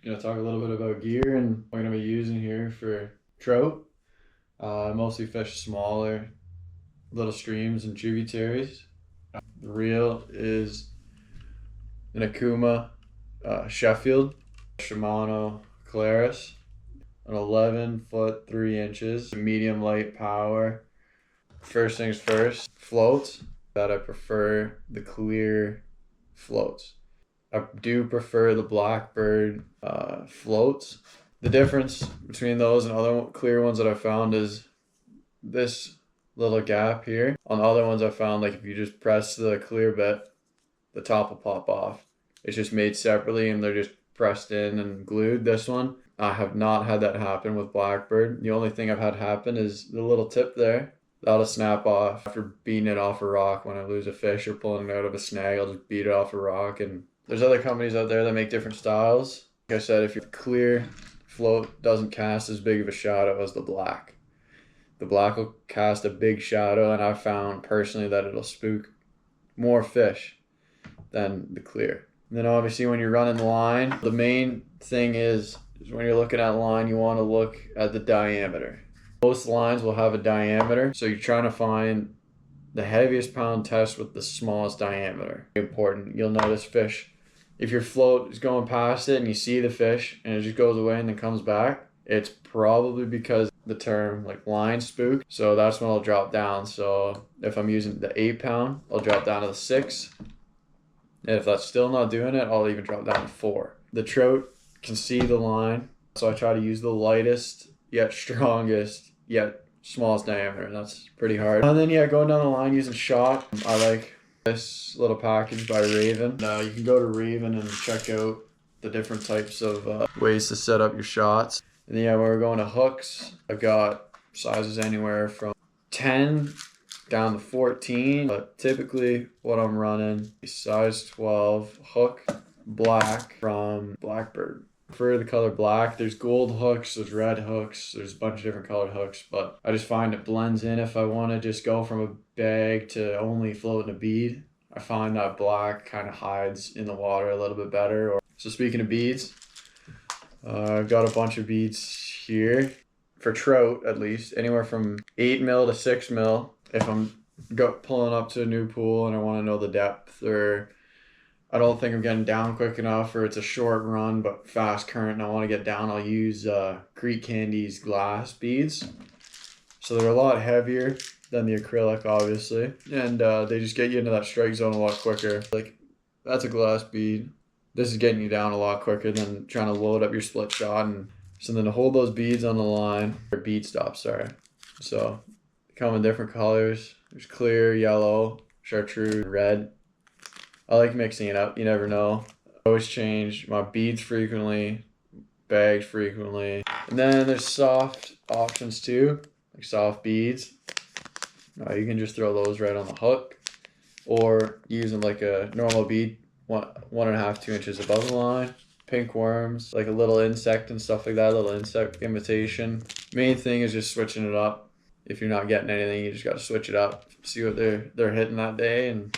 Gonna talk a little bit about gear and what I'm gonna be using here for trout. I mostly fish smaller little streams and tributaries. The reel is an Akuma Sheffield Shimano Claris, an 11-foot 3 inches, medium light power. First things first, floats. That I prefer the clear floats. I do prefer the Blackbird floats. The difference between those and other clear ones that I found is this little gap here. On the other ones I found, like if you just press the clear bit, the top will pop off. It's just made separately and they're just pressed in and glued. This one, I have not had that happen with Blackbird. The only thing I've had happen is the little tip there. That'll snap off after beating it off a rock. When I lose a fish or pulling it out of a snag, I'll just beat it off a rock. And there's other companies out there that make different styles. Like I said, if your clear float doesn't cast as big of a shadow as the black will cast a big shadow, and I've found personally that it'll spook more fish than the clear. And then obviously when you're running the line, the main thing is when you're looking at line, you want to look at the diameter. Most lines will have a diameter, so you're trying to find the heaviest pound test with the smallest diameter. Important. You'll notice fish, if your float is going past it and you see the fish and it just goes away and then comes back, it's probably because the term like line spook. So that's when I'll drop down. So if I'm using the 8 pound, I'll drop down to the 6. And if that's still not doing it, I'll even drop down to 4. The trout can see the line, so I try to use the lightest yet strongest yet smallest diameter. That's pretty hard. And then going down the line using shot, I like this little package by Raven. You can go to Raven and check out the different types of ways to set up your shots. And then when we're going to hooks, I've got sizes anywhere from 10 down to 14, but typically what I'm running is size 12 hook black from Blackbird. For the color black, there's gold hooks, there's red hooks, there's a bunch of different colored hooks, but I just find it blends in. If I want to just go from a bag to only floating a bead, I find that black kind of hides in the water a little bit better. So speaking of beads, I've got a bunch of beads here for trout, at least anywhere from 8 mil to 6 mil. If I'm pulling up to a new pool and I want to know the depth, or I don't think I'm getting down quick enough, or it's a short run but fast current and I want to get down, I'll use Creek Candy's glass beads. So they're a lot heavier than the acrylic, obviously, and they just get you into that strike zone a lot quicker. Like, that's a glass bead. This is getting you down a lot quicker than trying to load up your split shot. And so then to hold those beads on the line, or bead stops, sorry. So they come in different colors. There's clear, yellow, chartreuse, red. I like mixing it up. You never know. I always change my beads frequently, bags frequently. And then there's soft options too, like soft beads. You can just throw those right on the hook, or using like a normal bead, 1.5 to 2 inches above the line. Pink worms, like a little insect and stuff like that, a little insect imitation. Main thing is just switching it up. If you're not getting anything, you just got to switch it up, see what they're hitting that day, and